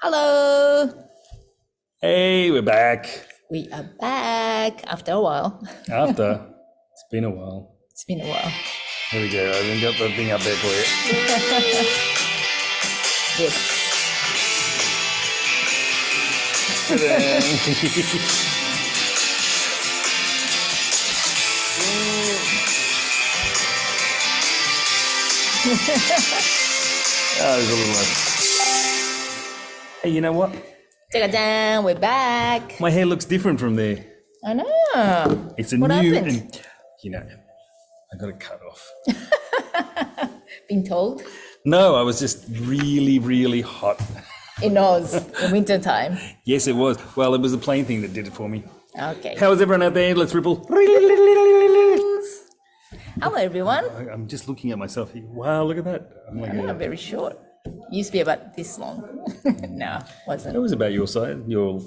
Hello. Hey, we're back. We are back after a while. After. It's been a while. It's been a while. Here we go. I haven't got the thing up there for you. Yes. Oh, there's a little left. Hey, you know what? Ta-da, we're back. My hair looks different from there. I know. It's a What new, happened? and, you know, I got it cut off. Being told? No, I was just really, really hot. It knows in winter time. Yes, it was. Well, it was the plane thing that did it for me. Okay. How is everyone out there? Let's ripple. Hello, everyone. I'm just looking at myself here. Wow, look at that. I'm like, I'm very short. Used to be about this long. No, that wasn't. was about your size, your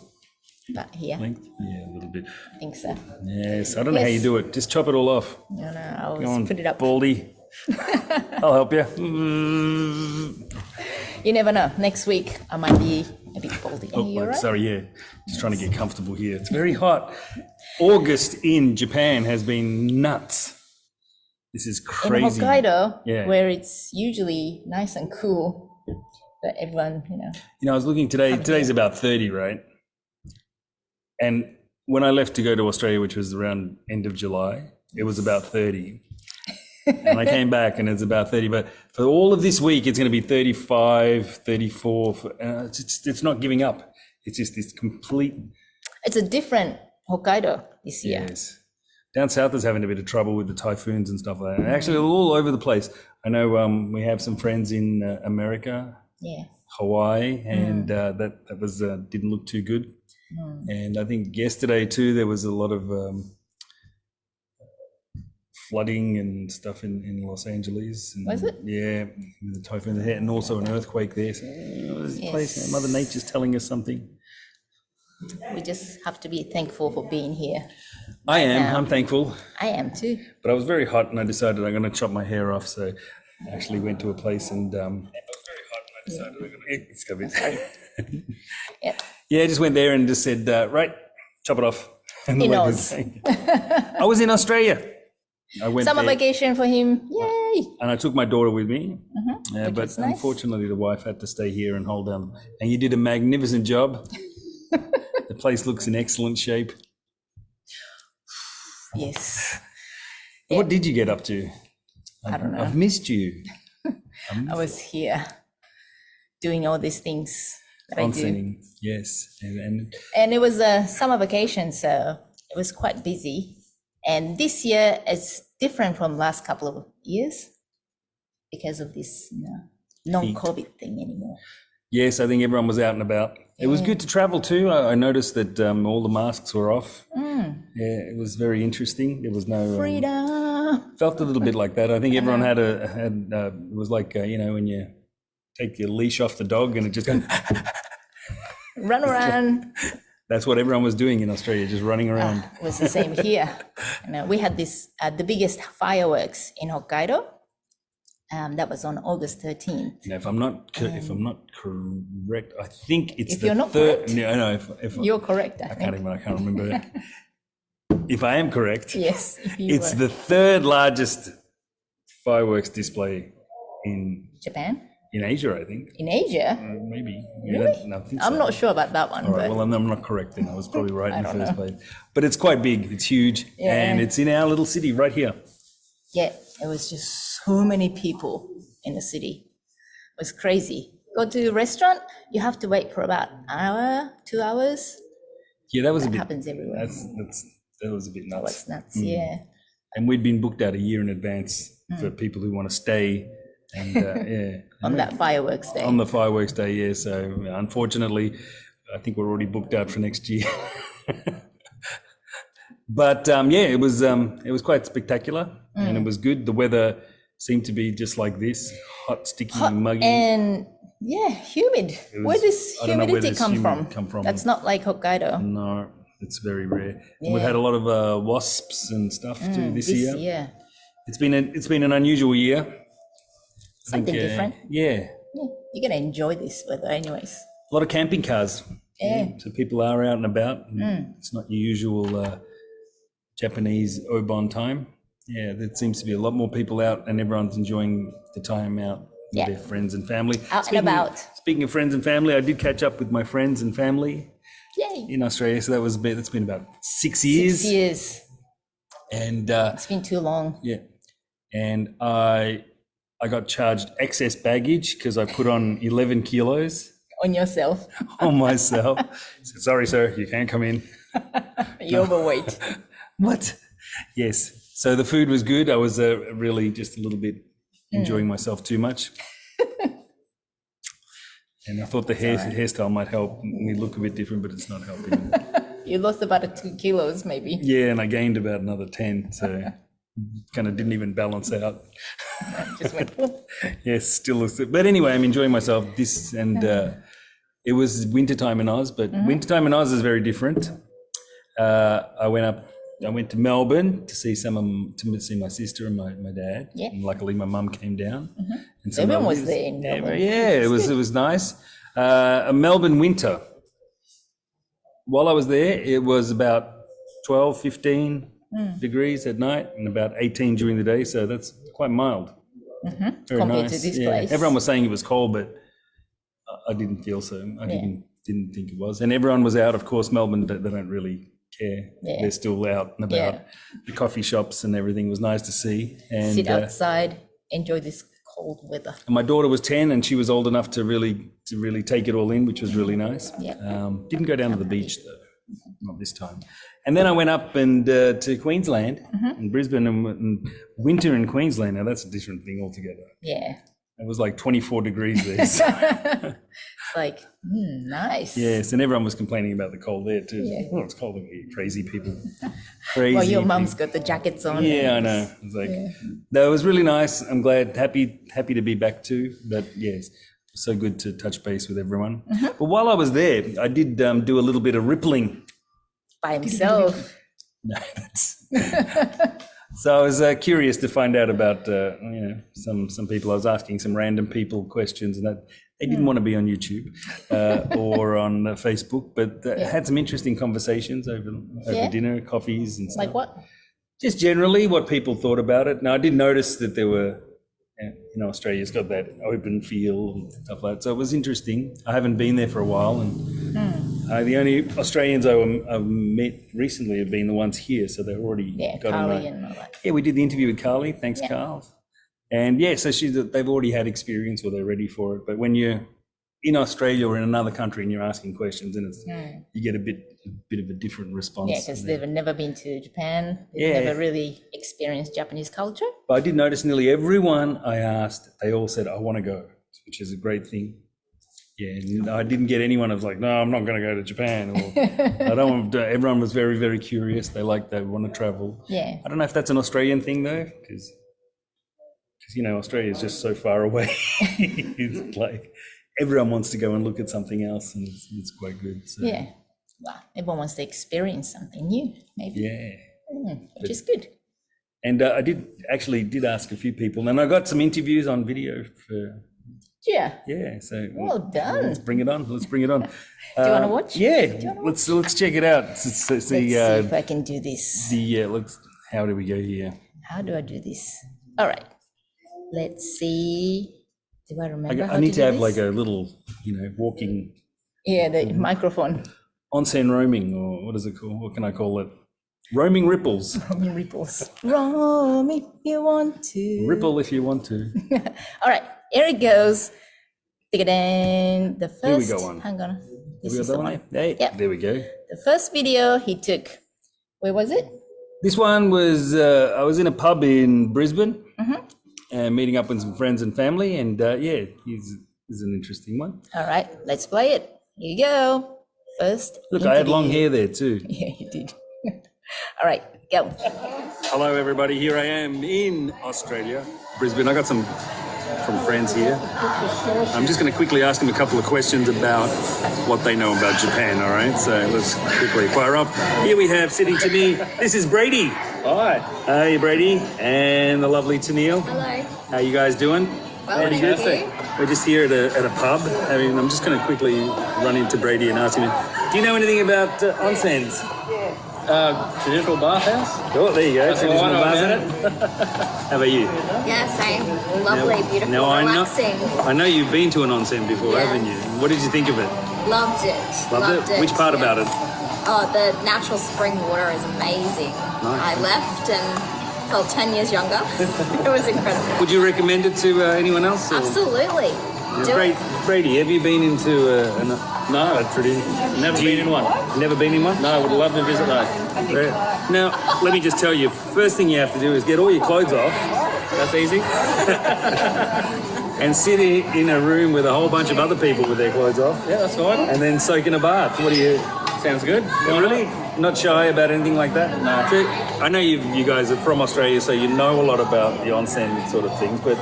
But here, length. Yeah, a little bit. I think so. Yes, I don't know how you Yes. do it. Just chop it all off. No, I'll Go on, put it up. Baldy. I'll help you. You never know. Next week, I might be a bit baldy. Are you all right? Sorry, yeah. Just trying to get comfortable here. It's very hot. August in Japan has been nuts. This is In crazy. Hokkaido, Yeah. where it's usually nice and cool, but everyone, You know, I was looking today. Today's about 30, right? And when I left to go to Australia, which was around end of July, it was about 30. And I came back and it's about 30. But for all of this week, it's going to be 35, 34. It's not giving up. It's just this complete. it's a different Hokkaido this year. Yes. Down south is having a bit of trouble with the typhoons and stuff like that. And actually, all over the place. I know we have some friends in America, Yeah. Hawaii, and that was didn't look too good. And I think yesterday too, there was a lot of flooding and stuff in Los Angeles. And, Was it? Yeah, with the typhoon that hit, and also an earthquake there. So this Yes. place, Mother Nature's telling us something. We just have to be thankful for being here. I am. now. I'm thankful. I am too. But I was very hot, and I decided I'm going to chop my hair off. So I actually went to a place, and I was very hot, and I decided I'm going to. It's going to be. Yep. Yeah, I just went there and just said, right, chop it off. And He the lady knows. was saying- I was in Australia. I went Summer there, vacation for him. Yay. and I took my daughter with me. Which But is nice. unfortunately, the wife had to stay here and hold down. And you did a magnificent job. The place looks in excellent shape. Yes. What did you get up to? I don't know. I've missed you. I was here doing all these things that I do. Onsen, yes. And it was a summer vacation, so it was quite busy. And this year it's different from last couple of years because of this non-COVID thing anymore. Yes, I think everyone was out and about. It was good to travel too. I noticed that all the masks were off. Yeah, it was very interesting. There was no Freedom. felt a little bit like that. I think everyone had it was like you know, when you take your leash off the dog and it just goes. Run around. That's what everyone was doing in Australia, just running around. It was the same here. We had this the biggest fireworks in Hokkaido. That was on August 13th. Now, if I'm not correct, I think it's If the you're not third. correct, No, if You're correct, I I think. can't remember that. If I am correct, Yes, if you it's were. the third largest fireworks display in Asia, I think. In Asia. Maybe. Really? No, I think I'm so. not sure about that one, All right, but well, I'm not correct then. I was probably right in the don't first know. place. But it's quite big. It's huge. Yeah. And it's in our little city right here. yeah, it was just so many people in the city. It was crazy. Go to a restaurant, you have to wait for about an hour, 2 hours. Yeah, that was a It bit. happens everywhere. That was a bit That nuts. was nuts, yeah. And we'd been booked out a year in advance for people who want to stay. And yeah. On that fireworks day. On the fireworks day, yeah. So unfortunately, I think we're already booked out for next year. But yeah, it was quite spectacular, and it was good. The weather seemed to be just like this, hot, sticky, muggy. And yeah, humid. Where does I don't know where humidity this come humid from? come from. That's not like Hokkaido. No, it's very rare. And we've had a lot of wasps and stuff too this year. Yeah, It's been an unusual year. something different. Yeah. Yeah, you're gonna enjoy this weather anyways. lot of camping cars. Yeah. So people are out and about. It's not your usual Japanese Obon time. Yeah, there seems to be a lot more people out, and everyone's enjoying the time out with their friends and family. Out and about. Speaking of friends and family, I did catch up with my friends and family Yay. in Australia. So that's been about 6 years. 6 years. And It's been too long. yeah, and I got charged excess baggage because I put on 11 kilos On yourself. on myself. I said, sorry, sir, you can't come in. You're overweight. What? Yes. So the food was good. I was really just a little bit enjoying myself too much. And I thought the hairstyle might help me look a bit different, but it's not helping. You lost about 2 kilos, maybe. Yeah, and I gained about another 10, so kind of didn't even balance out. Just went, whoop. Yes, still looks. But anyway, I'm enjoying myself. It was wintertime in Oz, but wintertime in Oz is very different. I went to Melbourne to see see my sister and my dad. Yeah. And luckily my mum came down. And Everyone was there in Melbourne. Yeah, it was nice. A Melbourne winter. While I was there, it was about 12, 15 degrees at night and about 18 during the day. So that's quite mild. Very Compared nice. to this place. Everyone was saying it was cold, but I didn't feel so. I didn't think it was. And everyone was out. Of course, Melbourne, they don't really care. Yeah. They're still out and about. The coffee shops and everything was nice to see. And Sit outside, enjoy this cold weather. and my daughter was 10 and she was old enough to really take it all in, which was really nice. Yeah. Didn't go down to the beach though, not this time. And then I went up and to Queensland, in Brisbane, and winter in Queensland. Now that's a different thing altogether. Yeah. It was like 24 degrees there. So, It's like, nice. yes, and everyone was complaining about the cold there too. Yeah. Oh, it's cold over here, crazy people. Crazy. Well, your people. mum's got the jackets on. Yeah, I know. It's like, no, it was really nice. I'm glad, happy to be back too. But yes, so good to touch base with everyone. But while I was there, I did do a little bit of rippling. By himself. No, so I was curious to find out about some people. I was asking some random people questions, and that they didn't want to be on YouTube or on Facebook, but had some interesting conversations over dinner, coffees, and stuff. Like what? Just generally what people thought about it. Now I did notice that there were, Australia's got that open feel and stuff like that. So it was interesting. I haven't been there for a while, and the only Australians I've met recently have been the ones here. So they've already got Carly and all that. Yeah, we did the interview with Carly. Thanks, Carl. And so they've already had experience, or they're ready for it. But when you're in Australia or in another country and you're asking questions, and you get a bit of a different response. Yeah, because they've never been to Japan. They've never really experienced Japanese culture. But I did notice nearly everyone I asked, they all said, I want to go, which is a great thing. Yeah, and I didn't get anyone who was like, no, I'm not going to go to Japan. Or I don't want to. Everyone was very, very curious. They want to travel. Yeah. I don't know if that's an Australian thing though, because Australia is just so far away. It's like everyone wants to go and look at something else, and it's quite good. So. Yeah. Well, everyone wants to experience something new, maybe. Yeah. Which is good. And I did ask a few people, and I got some interviews on video for. Yeah. Yeah. So Well done. Let's bring it on. Do you want to watch? Yeah. Let's check it out. Let's see if I can do this. How do we go here? How do I do this? All right. Let's see. Do I remember? I need to have like a little, walking. Yeah, the microphone. Onsen roaming, or what is it called? What can I call it? Roaming ripples. Roaming ripples. Roam if you want to. Ripple if you want to. All right, here it goes. Then the first. Here we go on. Hang on. This We got is that the one? one. Hey, Yep. There we go. The first video he took. Where was it? This one was I was in a pub in Brisbane, meeting up with some friends and family, and he's an interesting one. All right, let's play it. Here you go. First. Look, I had long hair there too. Yeah, you did. All right, go. Hello, everybody. Here I am in Australia, Brisbane. I got some from friends here. I'm just going to quickly ask them a couple of questions about what they know about Japan. All right, so let's quickly fire up. Here we have sitting to me. This is Brady. Hi. Hey, Brady, and the lovely Tennille. Hello. How you guys doing? Well, Pretty thank good. you. We're just here at a pub. I'm just going to quickly run into Brady and ask him, do you know anything about onsens? Traditional bathhouse? Oh, there you go. That's all I know Bars in about it. How about you? Yeah, same. Lovely, beautiful, Now, relaxing. I know you've been to an onsen before, Yes. haven't you? What did you think of it? Loved it. Loved it? Which part about it? Oh, the natural spring water is amazing. I left and felt 10 years younger. It was incredible. Would you recommend it to anyone else? Or? Absolutely. Do it. Brady, have you been into No, never been in one. Never been in one? No, I would love to visit though. Now, let me just tell you, first thing you have to do is get all your clothes off That's easy. and sit in a room with a whole bunch of other people with their clothes off, Yeah, that's fine. and then soak in a bath. What do you? Sounds good. Really? Not shy about anything like that? No. So, I know you guys are from Australia, so you know a lot about the onsen sort of things, but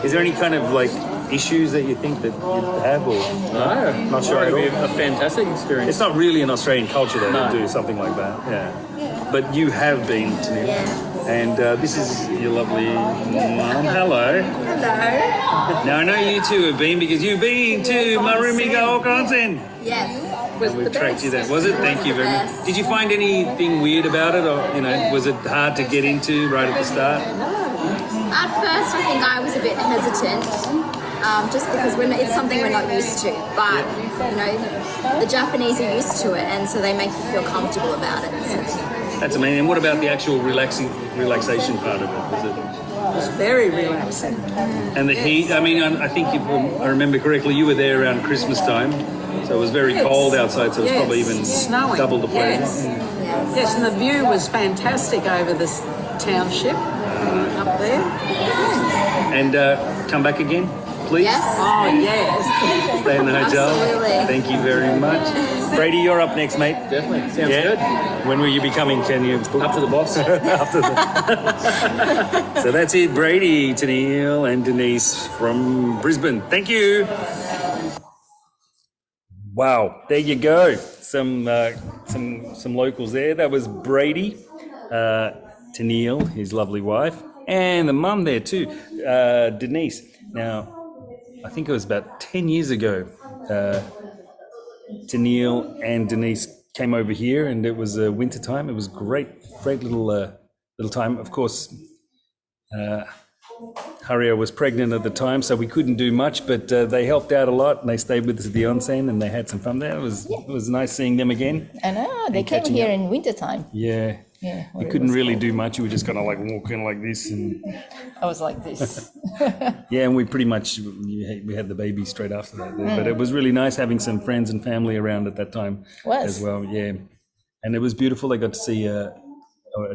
is there any kind of like issues that you think that you have, or No, not sure at It'll be all? a fantastic experience. It's not really an Australian culture though No. to do something like that. Yeah. But you have been to New Zealand. And this is your lovely mum. Hello. Hello. Now I know you two have been because you've been to Marumika Onsen. Yes. And we've tracked you there. Was it? Thank you very much. Did you find anything weird about it, or was it hard to get into right at the start? At first, I think I was a bit hesitant, just because it's something we're not used to. But the Japanese are used to it, and so they make you feel comfortable about it. So. That's amazing. And what about the actual relaxation part of it? Was it? It's very relaxing. And the heat. I mean, I think if I remember correctly, you were there around Christmas time, so it was very cold outside. So it was probably even snowing. double the pleasure. Yes. Yes, and the view was fantastic over this township up there. And come back again, please. Yes. Oh, yes. Stay in the hotel. Absolutely. Thank you very much. Brady, you're up next, mate. Definitely. Sounds Yeah. good. When will you be coming? Can you Up to the boss. So that's it, Brady, Tennille, and Denise from Brisbane. Thank you. Wow, there you go. Some locals there. That was Brady, Tennille, his lovely wife, and the mum there too, Denise. Now, I think it was about 10 years ago. Tennille and Denise came over here, and it was winter time. It was great little time. Of course, Haria was pregnant at the time, so we couldn't do much, but they helped out a lot, and they stayed with us at the onsen, and they had some fun there. It was nice seeing them again. I know, they And came catching here up. in wintertime. Yeah. Yeah, You couldn't really do much. You were just kind of like walking like this, and I was like this. yeah, and we pretty much we had the baby straight after that. There. But it was really nice having some friends and family around at that time as well. Yeah, and it was beautiful. I got to see a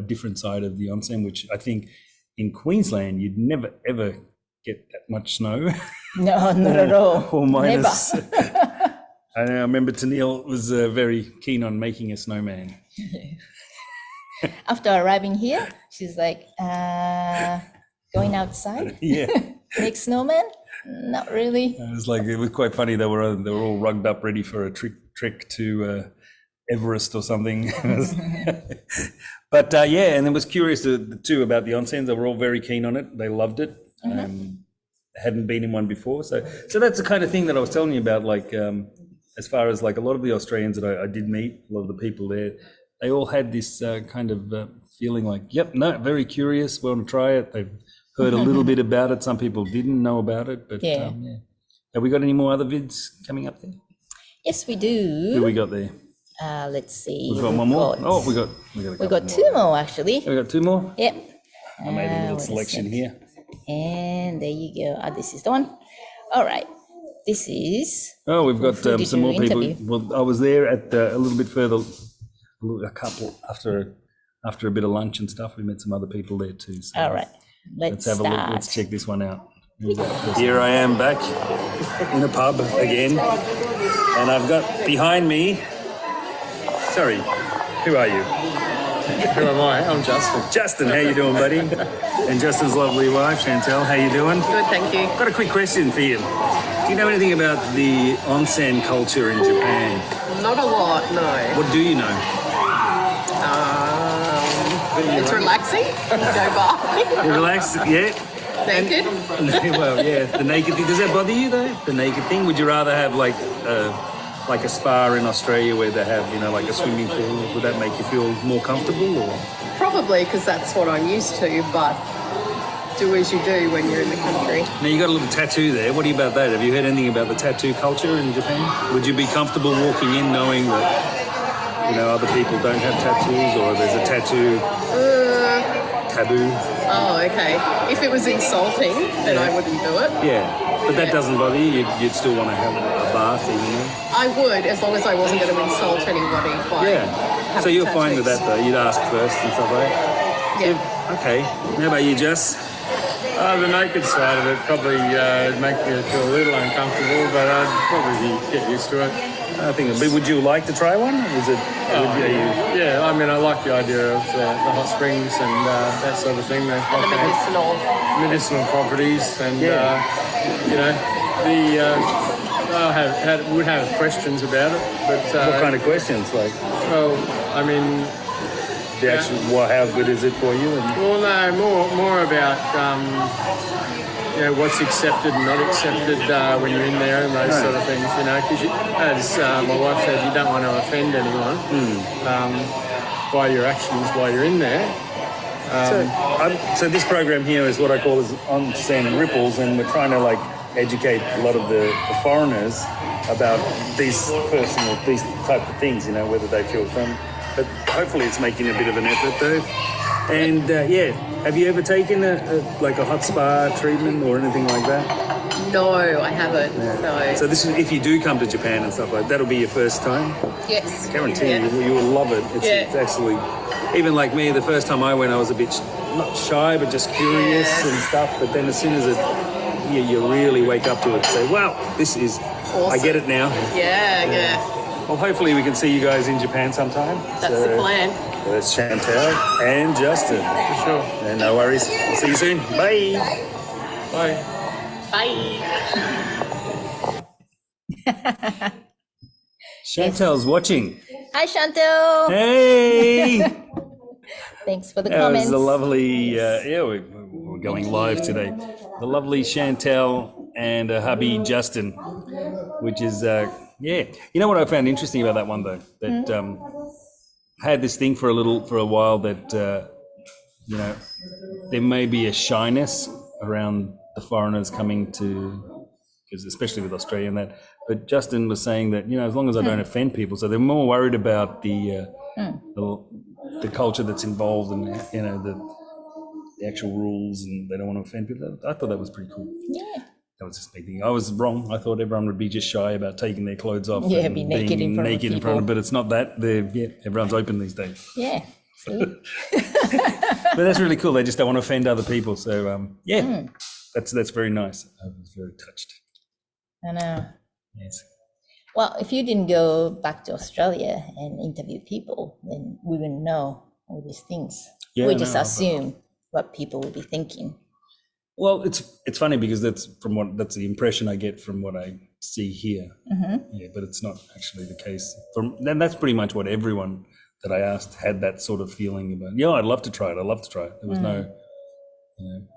different side of the onsen, which I think in Queensland you'd never ever get that much snow. No, not at all. Or minus. Never. I remember Tennille was very keen on making a snowman. After arriving here, she's like, going outside? Yeah. Make snowman? Not really. It was quite funny. They were all rugged up, ready for a trek to Everest or something. But yeah, and it was curious too about the onsens. They were all very keen on it. They loved it. Hadn't been in one before, so that's the kind of thing that I was telling you about. Like as far as like a lot of the Australians that I did meet, a lot of the people there, they all had this kind of feeling like, yep, no, very curious, want to try it. They've heard a little bit about it. Some people didn't know about it, but Yeah. Have we got any more other vids coming up there? Yes, we Who do. we got there? Let's see. We've got one more. Oh, we got We got two more actually. We got two more. Yep. I made a little wait a selection sec. here. And there you go. This is the one. All right. This is. Oh, we've got Who did some you more people. interview? Well, I was there at a little bit further, a couple after a bit of lunch and stuff. We met some other people there too. So All right. let's Let's have a start. look. Let's check this one out. Here I am back in a pub again, and I've got behind me. Sorry, who are you? Who am I? I'm Justin. Justin, how you doing, buddy? And Justin's lovely wife, Chantel, how you doing? Good, thank you. Got a quick question for you. Do you know anything about the onsen culture in Japan? Not a lot, no. What do you know? It's relaxing. Go by. You relax, yeah? Naked? Well, yeah, the naked thing. Does that bother you though? The naked thing? Would you rather have like a spa in Australia where they have, you know, like a swimming pool? Would that make you feel more comfortable or? Probably because that's what I'm used to, but do as you do when you're in the country. Now you got a little tattoo there. What do you about that? Have you heard anything about the tattoo culture in Japan? Would you be comfortable walking in knowing that, you know, other people don't have tattoos or there's a tattoo taboo? Oh, okay. If it was insulting, then I wouldn't do it. Yeah, but that doesn't bother you. You'd still want to have a bath, even though. I would, as long as I wasn't going to insult anybody by Yeah. So having you're fine with that tattoos. though. You'd ask first and stuff like that. Yeah. Okay. How about you, Jess? The naked side of it probably make me feel a little uncomfortable, but I'd probably get used to it. I think. But would you like to try one? Is it? Yeah, I mean, I like the idea of the hot springs and that sort of thing. They And the medicinal properties, and you know, would have questions about it. But What kind of questions? Like well, I mean, the actual, how good is it for you? And, well, no, more about you know, what's accepted and not accepted when you're in there and those sort of things. You know, because as my wife said, you don't want to offend anyone by your actions while you're in there. so this program here is what I call is Onsen Ripples, and we're trying to like educate a lot of the foreigners about these type of things. You know, whether they feel from. But hopefully it's making a bit of an effort though. And yeah, have you ever taken like a hot spa treatment or anything like that? No, I haven't. No. So this is if you do come to Japan and stuff like that, that'll be your first time. Yes. Guarantee Yeah. you will love it. It's actually, even like me, the first time I went, I was a bit not shy, but just curious and stuff. But then as soon as you really wake up to it and say, wow, this is, I get it now. Yeah. Well, hopefully we can see you guys in Japan sometime. That's the plan. That's Chantal and Justin. For sure. And no worries. See you soon. Bye. Bye. Bye. Chantal's watching. Hi, Chantal. Hey. Thanks for the That comments. was the lovely, we're going live today. The lovely Chantal and hubby Justin, which is, yeah. You know what I found interesting about that one though? That I had this thing for a while that, you know, there may be a shyness around the foreigners coming to, because especially with Australia and that, but Justin was saying that, you know, as long as I don't offend people, so they're more worried about the culture that's involved and, you know, the actual rules, and they don't want to offend people. I thought that was pretty cool. Yeah. That was just me thinking. I was wrong. I thought everyone would be just shy about taking their clothes off. Yeah, and be naked being in front of naked people. but it's not that. Everyone's open these days. Yeah. See? But that's really cool. They just don't want to offend other people. So that's very nice. I was very touched. I know. Yes. Well, if you didn't go back to Australia and interview people, then we wouldn't know all these things. Yeah, We just no, assume what people will be thinking. Well, it's funny because that's the impression I get from what I see here. Yeah, but it's not actually the case. Then that's pretty much what everyone that I asked had that sort of feeling about. Yeah, I'd love to try it. I'd love to try it. There was no, you know.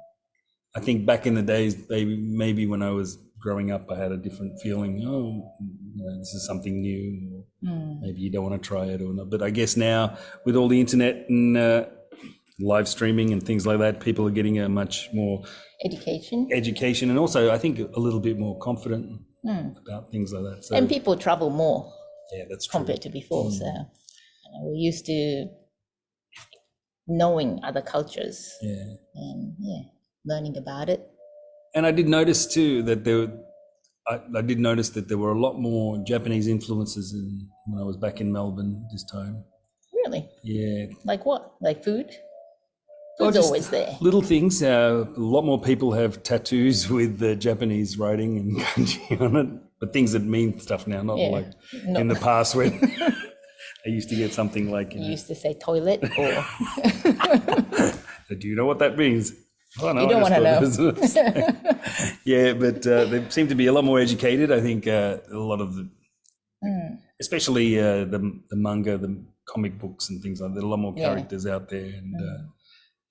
I think back in the days, maybe when I was growing up, I had a different feeling. Oh, you know, this is something new. Maybe you don't want to try it or not. But I guess now with all the internet and live streaming and things like that, people are getting a much more education, and also I think a little bit more confident about things like that. So, And people travel more yeah, that's true. compared to before. So we're used to knowing other cultures and learning about it. And I did notice too that I did notice that there were a lot more Japanese influences when I was back in Melbourne this time. Really? Yeah. Like what? Like food? Or Food's just always there. Little things. A lot more people have tattoos with the Japanese writing and kanji on it, but things that mean stuff now, not like in the past when I used to get something like, You used to say toilet or do you know what that means? Oh, no, You don't I wanna just thought it was- Yeah, but they seem to be a lot more educated. I think a lot of the, especially the manga, the comic books and things like that, a lot more characters out there. And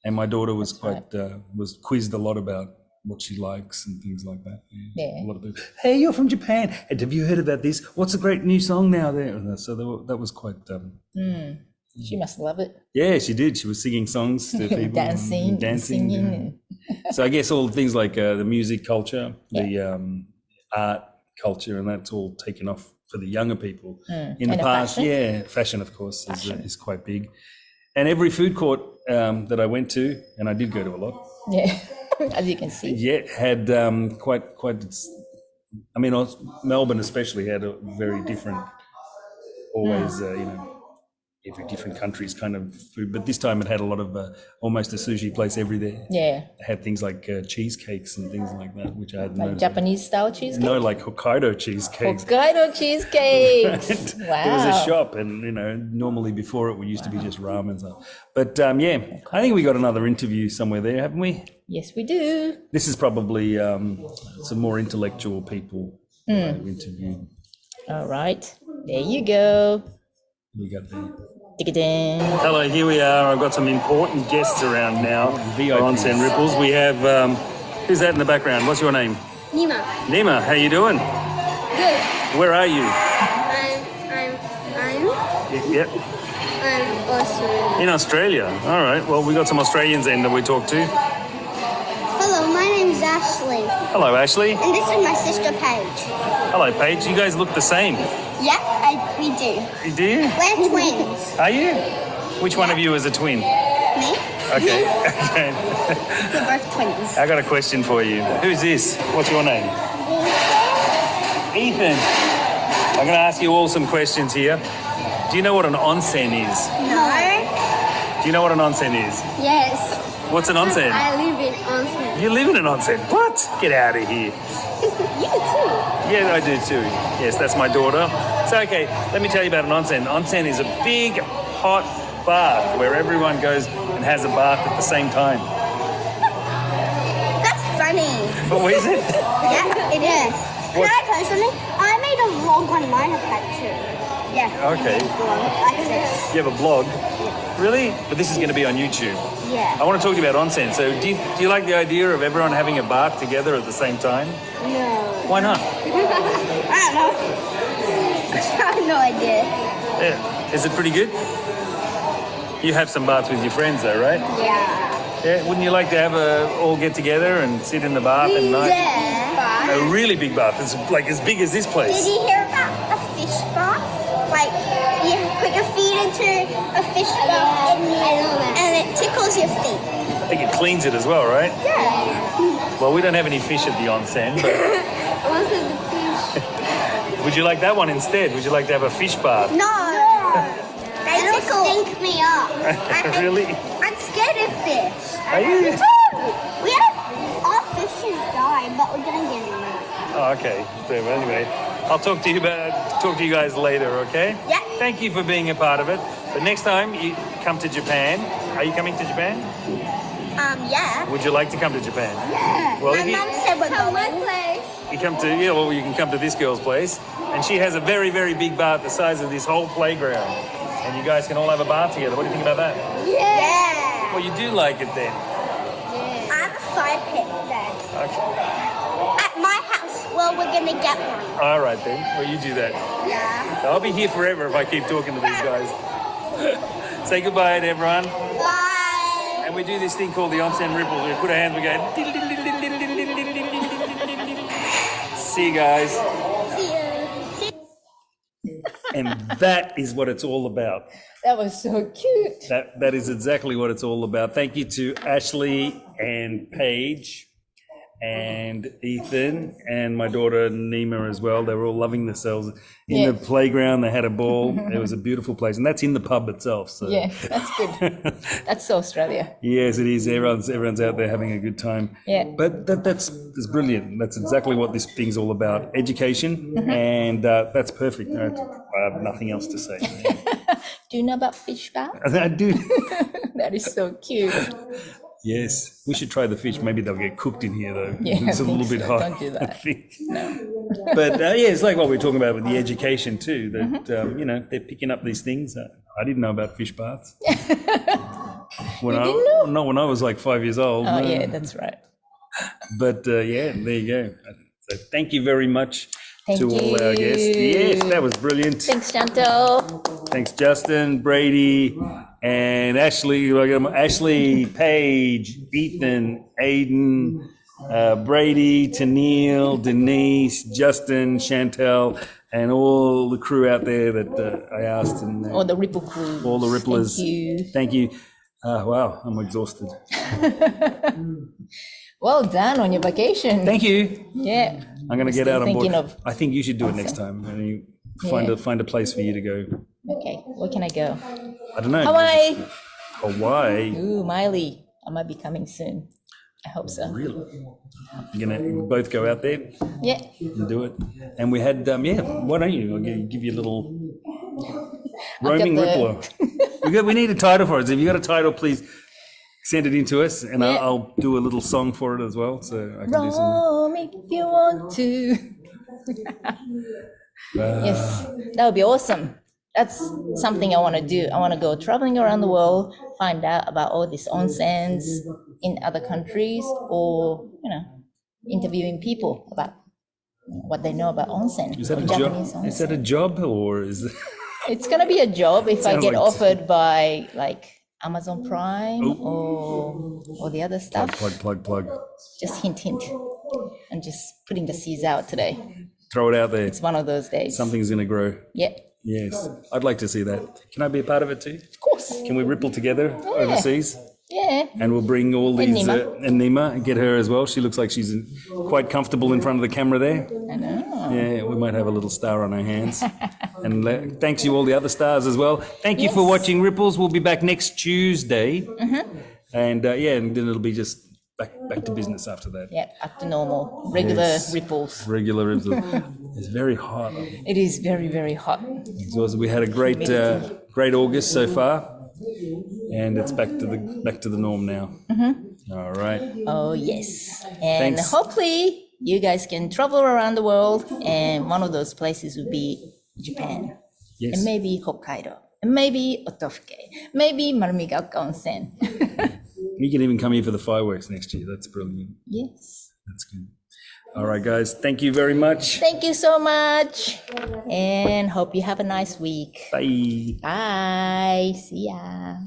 And my daughter was was quizzed a lot about what she likes and things like that. Yeah. A lot of people, hey, you're from Japan. And have you heard about this? What's a great new song now there? So that was quite... She must love it. Yeah, she did. She was singing songs to people. Dancing, singing. So I guess all things like the music culture, the art culture, and that's all taken off for the younger people. In the past, fashion. fashion, of course, is quite big. And every food court that I went to, and I did go to a lot, Yeah, as you can see. had quite. I mean, Melbourne especially had a very different, always, every different country's kind of food. But this time it had a lot of almost a sushi place every day. Yeah, It had things like cheesecakes and things like that, which I hadn't like noticed. Japanese style cheesecake. No, like Hokkaido cheesecakes. Hokkaido cheesecakes. Wow. There was a shop, and normally before it, we used to be just ramen and stuff. But I think we got another interview somewhere there, haven't we? Yes, we do. This is probably some more intellectual people I've interviewed. All right, there you go. We got there. Dig-a-ding. Hello, here we are. I've got some important guests around now for Onsen Ripples. We have, who's that in the background? What's your name? Nima. Nima, how you doing? Good. Where are you? Yep, I'm also. in Australia. All right, well, we got some Australians then that we talked to. Hello, my name's Ashley, Hello, Ashley. and this is my sister Paige. Hello, Paige. You guys look the same. Yeah, we do. Do you? We're twins. Are you? Which one of you is a twin? Me? Okay. Okay. We're both twins. I got a question for you. Who's this? What's your name? Ethan. I'm going to ask you all some questions here. Do you know what an onsen is? No. Do you know what an onsen is? Yes. What's an onsen? I live in Onsen. You live in an onsen. What? Get out of here. You too. Yeah, I do too. Yes, that's my daughter. So, okay, let me tell you about an onsen. Onsen is a big, hot bath where everyone goes and has a bath at the same time. That's funny. Oh, is it? Yeah, it is. What? Can I tell you something? I made a vlog on mine of that too. Yeah. Okay. Like this. You have a blog? Really? But this is going to be on YouTube. Yeah. I want to talk to you about onsen. So do you like the idea of everyone having a bath together at the same time? No. Why not? I don't know. I have no idea. Yeah. Is it pretty good? You have some baths with your friends though, right? Yeah. Yeah. Wouldn't you like to have all get together and sit in the bath at night? Yeah. A really big bath. It's like as big as this Did place. you hear about a fish bath? Like, you put your feet into a fish bath and it tickles your feet. I think it cleans it as well, right? Yeah. Well, we don't have any fish at the onsen, but Wasn't the fish? would you like that one instead? Would you like to have a fish bath? No. They stink me up. Really? I'm scared of fish. Are you? We have our fishes die, but we're gonna get them out. Oh, okay. So anyway, I'll talk to you guys later, okay? Yeah. Thank you for being a part of it. But next time you come to Japan, are you coming to Japan? Yeah. Would you like to come to Japan? Yeah. Well, My if you- mum said we're going. My place. You come to you can come to this girl's place, and she has a very, very big bath the size of this whole playground, and you guys can all have a bath together. What do you think about that? Yeah. Well, you do like it then. I have a fire pit then. Okay. At my house. Well, we're gonna get one. All right then. Well, you do that. Yeah. I'll be here forever if I keep talking to these guys. Say goodbye to everyone. Bye. And we do this thing called the Onsen Ripples. We put our hands, we go. See you guys. See you. And that is what it's all about. That was so cute. That is exactly what it's all about. Thank you to Ashley and Paige and Ethan and my daughter Nima as well. They were all loving themselves in the playground. They had a ball. It was a beautiful place, and that's in the pub itself. So Yeah, that's good. That's Australia. yes, it is. Everyone's out there having a good time. Yeah. But that's brilliant. That's exactly what this thing's all about: education, and that's perfect. I have nothing else to say. Do you know about fish bath? I do. That is so cute. Yes, we should try the fish. Maybe they'll get cooked in here though. Yeah, It's a I think little bit so. hot. Don't do that. I think. But yeah, it's like what we're talking about with the education too. That they're picking up these things. I didn't know about fish baths. Not when I was like 5 years old. Oh no. yeah, that's right. But yeah, there you go. So thank you very much Thank to all our guests. you. Yes, that was brilliant. Thanks, Chantal. Thanks, Justin, Brady, and Ashley. Ashley, Paige, Ethan, Aiden, Brady, Tennille, Denise, Justin, Chantel, and all the crew out there that I asked. And All the Ripple crew. all the Ripplers. Thank you. Thank you. Wow, I'm exhausted. Well done on your vacation. Thank you. Yeah. I'm going to get Still out on board. thinking of- I think you should do it next time. And you find a place for you to go. Okay, where can I go? I don't know. Hawaii. Hawaii. Ooh, Miley. I might be coming soon. I hope so. Really? You're going to both go out there Yeah. and do it. And we had, why don't you? I'll give you a little roaming the- Rippler. We need a title for it. So if you got a title, please send it in to us, and Yeah. I'll do a little song for it as well. So I can do something. Roam if you want to. Yes, that would be awesome. That's something I want to do. I want to go traveling around the world, find out about all these onsens in other countries, or interviewing people about what they know about onsen. Is that or a Japanese job? Is that a onsen. job, or is it? It's gonna be a job if I Sounds get like- offered by like Amazon Prime or the other stuff. Plug. Just hint. I'm just putting the seeds out today. Throw it out there. It's one of those days. Something's going to grow. Yeah, Yes, I'd like to see that. Can I be a part of it too? of course. Can we ripple together overseas? Yeah. And we'll bring all these, Nima. and Nima, and get her as well. She looks like she's quite comfortable in front of the camera there. I know. Yeah, we might have a little star on our hands. And thanks you all the other stars as well. Thank you for Yes. watching Ripples. We'll be back next Tuesday. And and then it'll be just back to business after that. Yeah, up to normal. Regular Yes. ripples. Regular Ripples. It's very hot. It is very, very hot. So we had a great August so far. And it's back to the norm now. All right. Oh, yes. And Thanks. hopefully you guys can travel around the world. And one of those places would be Japan. Yes. And maybe Hokkaido. And maybe Otofuke. Maybe Marumigaka Onsen. You can even come here for the fireworks next year. That's brilliant. Yes. That's good. All right, guys. Thank you very much. Thank you so much. And hope you have a nice week. Bye. Bye. See ya.